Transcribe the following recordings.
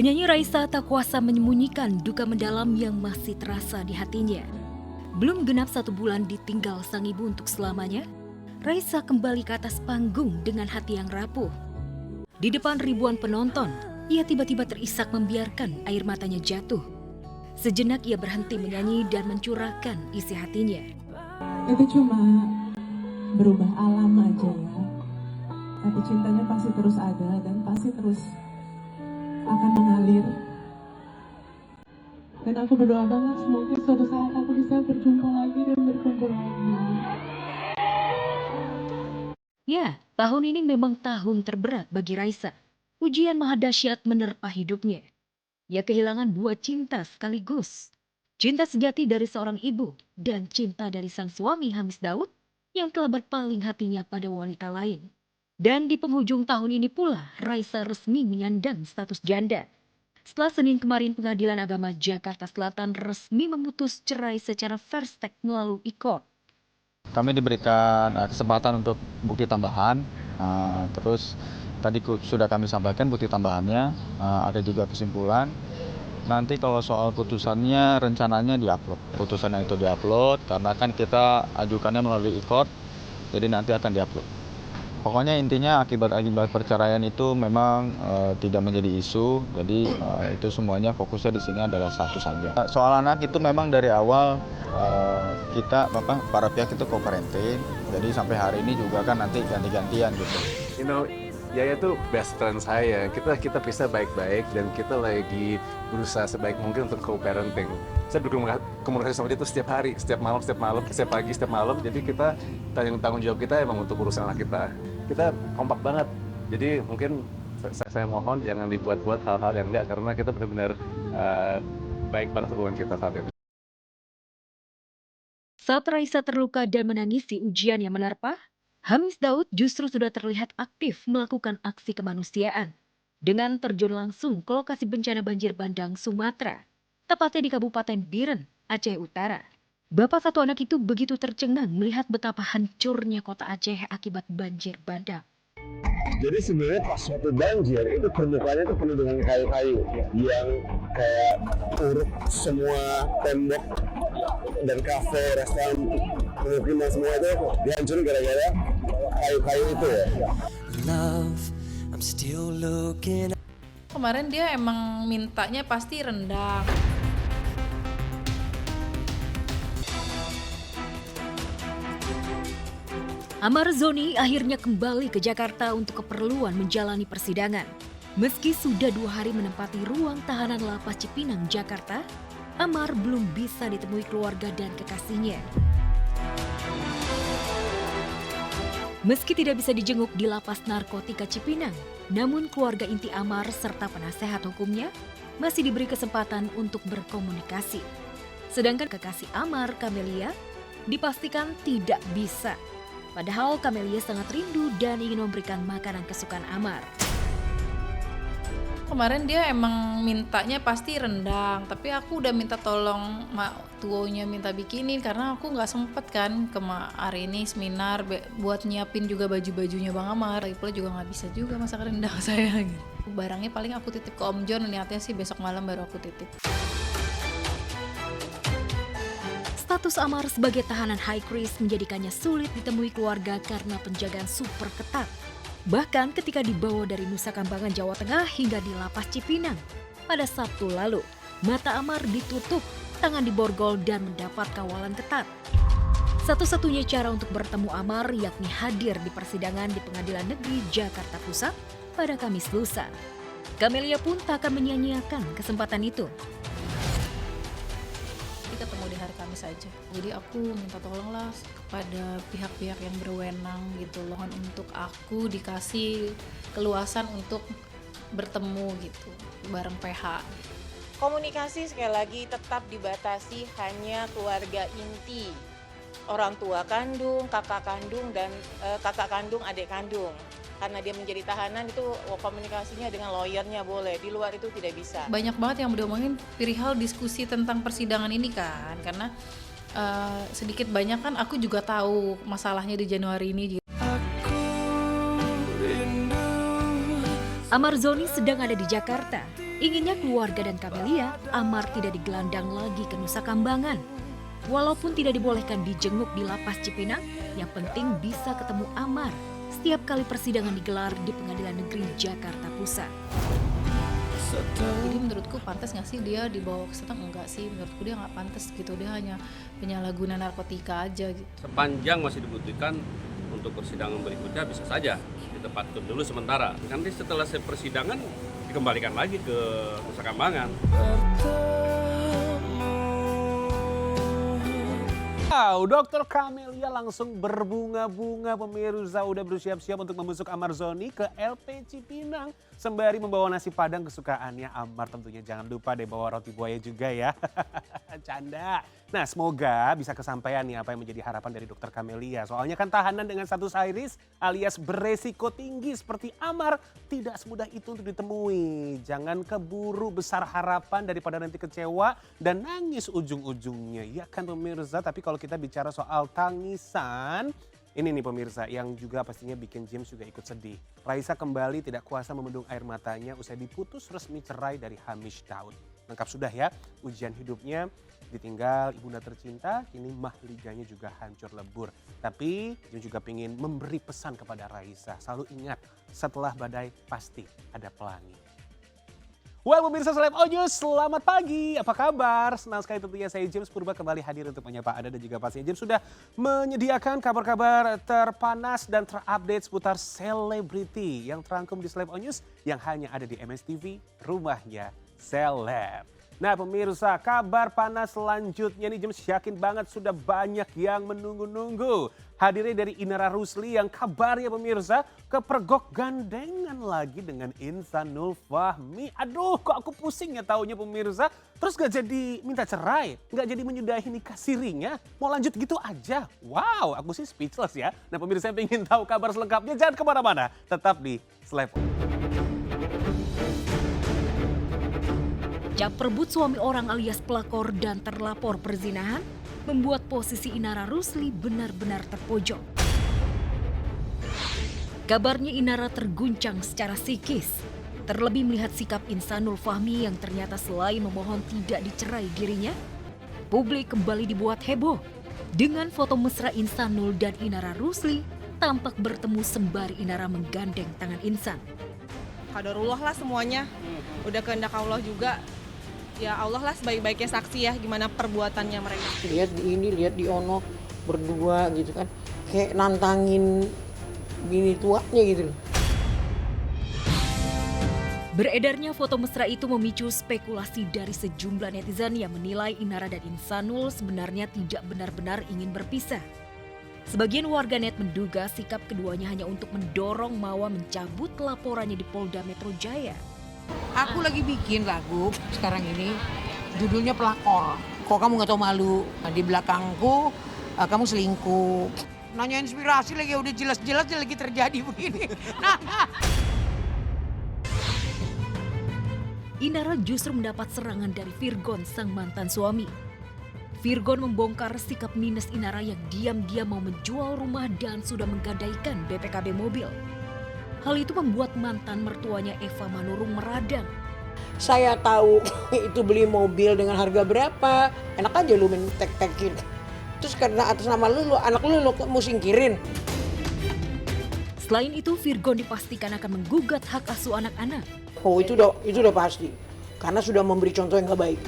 Penyanyi Raisa tak kuasa menyembunyikan duka mendalam yang masih terasa di hatinya. Belum genap 1 bulan ditinggal sang ibu untuk selamanya, Raisa kembali ke atas panggung dengan hati yang rapuh. Di depan ribuan penonton, ia tiba-tiba terisak membiarkan air matanya jatuh. Sejenak ia berhenti menyanyi dan mencurahkan isi hatinya. Itu cuma berubah alam aja ya. Tapi cintanya pasti terus ada dan pasti terus akan mengalir. Dan aku berdoa banget semoga suatu saat aku bisa berjumpa lagi dan berkumpul lagi. Ya, tahun ini memang tahun terberat bagi Raisa. Ujian maha dahsyat menerpa hidupnya. Ia kehilangan 2 cinta sekaligus. Cinta sejati dari seorang ibu dan cinta dari sang suami Hamis Daud yang telah berpaling hatinya pada wanita lain. Dan di penghujung tahun ini pula, Raisa resmi menyandang status janda. Setelah Senin kemarin Pengadilan Agama Jakarta Selatan resmi memutus cerai secara first take melalui e-court. Kami diberikan kesempatan untuk bukti tambahan, terus tadi sudah kami sampaikan bukti tambahannya, ada juga kesimpulan. Nanti kalau soal putusannya rencananya diupload. Putusannya itu diupload karena kan kita ajukannya melalui e-court, jadi nanti akan diupload. Pokoknya intinya akibat perceraian itu memang tidak menjadi isu, jadi itu semuanya fokusnya di sini adalah satu saja. Soal anak itu memang dari awal kita para pihak itu co-parenting, jadi sampai hari ini juga kan nanti ganti-gantian gitu. Yaya tuh best friend saya. Kita pisah baik-baik dan kita lagi berusaha sebaik mungkin untuk co-parenting. Saya berkomunikasi sama dia tuh setiap hari, setiap malam, setiap pagi, setiap malam. Jadi kita tanggung jawab kita emang untuk urusan anak kita. Kita kompak banget. Jadi mungkin saya mohon jangan dibuat-buat hal-hal yang enggak, karena kita benar-benar baik banget hubungan kita saat ini. Saat Raisa terluka dan menangisi ujian yang menerpa, Hamis Daud justru sudah terlihat aktif melakukan aksi kemanusiaan dengan terjun langsung ke lokasi bencana banjir bandang Sumatera, tepatnya di Kabupaten Biren, Aceh Utara. Bapak 1 anak itu begitu tercengang melihat betapa hancurnya kota Aceh akibat banjir bandang. Jadi sebenarnya pas waktu banjir itu permukaannya itu penuh dengan kayu-kayu yang kayak uruk semua tembok dan kafe, restoran, pemukiman semua itu dihancurin gara-gara kayu-kayu itu ya. Kemarin dia emang mintanya pasti rendang. Amar Zoni akhirnya kembali ke Jakarta untuk keperluan menjalani persidangan. Meski sudah 2 hari menempati ruang tahanan Lapas Cipinang, Jakarta, Amar belum bisa ditemui keluarga dan kekasihnya. Meski tidak bisa dijenguk di Lapas Narkotika Cipinang, namun keluarga inti Amar serta penasehat hukumnya masih diberi kesempatan untuk berkomunikasi. Sedangkan kekasih Amar, Camelia, dipastikan tidak bisa. Padahal Camelia sangat rindu dan ingin memberikan makanan kesukaan Amar. Kemarin dia emang mintanya pasti rendang, tapi aku udah minta tolong mak tuonya minta bikinin karena aku nggak sempet kan hari ini seminar buat nyiapin juga baju-bajunya Bang Amar. Lagi pula juga nggak bisa juga masak rendang saya gitu. Barangnya paling aku titip ke Om John, niatnya sih besok malam baru aku titip. Status Amar sebagai tahanan high risk menjadikannya sulit ditemui keluarga karena penjagaan super ketat. Bahkan ketika dibawa dari Nusa Kambangan, Jawa Tengah hingga di Lapas Cipinang pada Sabtu lalu, mata Amar ditutup, tangan diborgol dan mendapat kawalan ketat. Satu-satunya cara untuk bertemu Amar yakni hadir di persidangan di Pengadilan Negeri Jakarta Pusat pada Kamis lusa. Camelia pun tak akan menyia-nyiakan kesempatan itu. Ketemu di hari Kamis aja. Jadi aku minta tolonglah kepada pihak-pihak yang berwenang gitu loh, untuk aku dikasih keluasan untuk bertemu gitu bareng PH. Komunikasi sekali lagi tetap dibatasi hanya keluarga inti, orang tua kandung, kakak kandung dan kakak kandung, adik kandung. Karena dia menjadi tahanan itu komunikasinya dengan lawyernya boleh, di luar itu tidak bisa. Banyak banget yang diomongin perihal diskusi tentang persidangan ini kan, karena sedikit banyak kan aku juga tahu masalahnya di Januari ini. Amar Zoni sedang ada di Jakarta. Inginnya keluarga dan Camelia, Amar tidak digelandang lagi ke Nusa Kambangan. Walaupun tidak dibolehkan dijenguk di lapas Cipinang, yang penting bisa ketemu Amar setiap kali persidangan digelar di Pengadilan Negeri Jakarta Pusat. Jadi menurutku pantas nggak sih dia dibawa ke sana? Enggak sih, menurutku dia nggak pantas gitu. Dia hanya penyalahguna narkotika aja gitu. Sepanjang masih dibutuhkan untuk persidangan berikutnya bisa saja ditempatkan dulu sementara. Nanti setelah persidangan dikembalikan lagi ke Nusa Kambangan. Wow, Dr. Camelia langsung berbunga-bunga pemirsa udah bersiap-siap untuk membusuk Amar Zoni ke LP Cipinang sembari membawa nasi padang kesukaannya Amar. Tentunya jangan lupa deh bawa roti buaya juga ya. Canda. Nah, semoga bisa kesampaian nih apa yang menjadi harapan dari Dr. Camelia. Soalnya kan tahanan dengan status high risk alias beresiko tinggi seperti Amar tidak semudah itu untuk ditemui. Jangan keburu besar harapan daripada nanti kecewa dan nangis ujung-ujungnya. Ya kan pemirsa, tapi kalau kita bicara soal tangisan, ini nih pemirsa yang juga pastinya bikin James juga ikut sedih. Raisa kembali tidak kuasa memendung air matanya usai diputus resmi cerai dari Hamish Daud. Lengkap sudah ya, ujian hidupnya ditinggal ibunda tercinta, kini mahliganya juga hancur lebur. Tapi James juga ingin memberi pesan kepada Raisa, selalu ingat setelah badai pasti ada pelangi. Wah pemirsa Seleb News, selamat pagi, apa kabar? Senang sekali tentunya saya James Purba kembali hadir untuk menyapa Anda dan juga pastinya James sudah menyediakan kabar-kabar terpanas dan terupdate seputar selebriti yang terangkum di Seleb News yang hanya ada di MSTV, rumahnya Seleb. Nah pemirsa, kabar panas selanjutnya nih James yakin banget sudah banyak yang menunggu-nunggu. Hadirnya dari Inara Rusli yang kabarnya pemirsa kepergok gandengan lagi dengan Insanul Fahmi. Aduh kok aku pusing ya taunya pemirsa. Terus gak jadi minta cerai, gak jadi menyudahi nikah sirinya. Mau lanjut gitu aja. Wow aku sih speechless ya. Nah pemirsa yang ingin tahu kabar selengkapnya jangan kemana-mana. Tetap di Seleb. Cap perebut suami orang alias pelakor dan terlapor perzinahan membuat posisi Inara Rusli benar-benar terpojok. Kabarnya Inara terguncang secara psikis, terlebih melihat sikap Insanul Fahmi yang ternyata selain memohon tidak dicerai dirinya, publik kembali dibuat heboh dengan foto mesra Insanul dan Inara Rusli tampak bertemu sembari Inara menggandeng tangan Insan. Qadarullah lah semuanya, udah kehendak Allah juga. Ya Allah lah sebaik-baiknya saksi ya gimana perbuatannya mereka. Lihat di ini, lihat di ono berdua gitu kan. Kayak nantangin bini tuanya gitu loh. Beredarnya foto mesra itu memicu spekulasi dari sejumlah netizen yang menilai Inara dan Insanul sebenarnya tidak benar-benar ingin berpisah. Sebagian warganet menduga sikap keduanya hanya untuk mendorong Mawa mencabut laporannya di Polda Metro Jaya. Aku lagi bikin lagu sekarang ini, judulnya Pelakor. Kok kamu gak tahu malu? Nah, di belakangku kamu selingkuh. Nanya inspirasi lagi, udah jelas-jelas lagi terjadi begini. Inara justru mendapat serangan dari Virgon, sang mantan suami. Virgon membongkar sikap minus Inara yang diam-diam mau menjual rumah dan sudah menggadaikan BPKB mobil. Hal itu membuat mantan mertuanya Eva Manurung meradang. Saya tahu itu beli mobil dengan harga berapa, enak aja lu main tek-tekin. Terus karena atas nama lu anak lu mau singkirin. Selain itu, Virgon dipastikan akan menggugat hak asuh anak-anak. Oh itu udah pasti, karena sudah memberi contoh yang gak baik.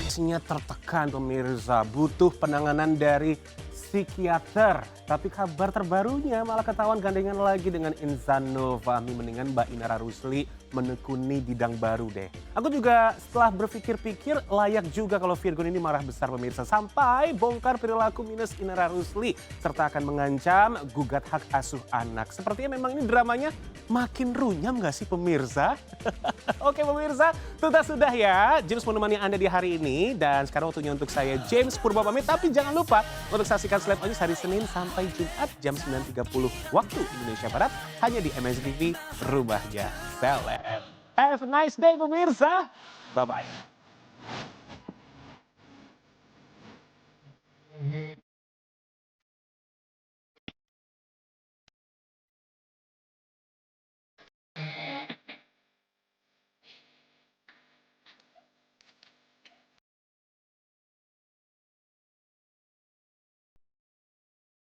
Pastinya tertekan pemirsa, butuh penanganan dari psikiater. Tapi kabar terbarunya malah ketahuan gandengan lagi dengan Insanul Fahmi. Mendingan Mbak Inara Rusli menekuni bidang baru deh. Aku juga setelah berpikir-pikir layak juga kalau Virgon ini marah besar pemirsa. Sampai bongkar perilaku minus Inara Rusli. Serta akan mengancam gugat hak asuh anak. Sepertinya memang ini dramanya makin runyam gak sih pemirsa? Oke pemirsa, tuntas sudah ya. James menemani Anda di hari ini. Dan sekarang waktunya untuk saya James Purba pamit. Tapi jangan lupa untuk saksikan Seleb News hari Senin sampai Jumat jam 9.30 waktu Indonesia Barat. Hanya di MSTV, rumahnya Seleb. Have a nice day pemirsa. Bye-bye.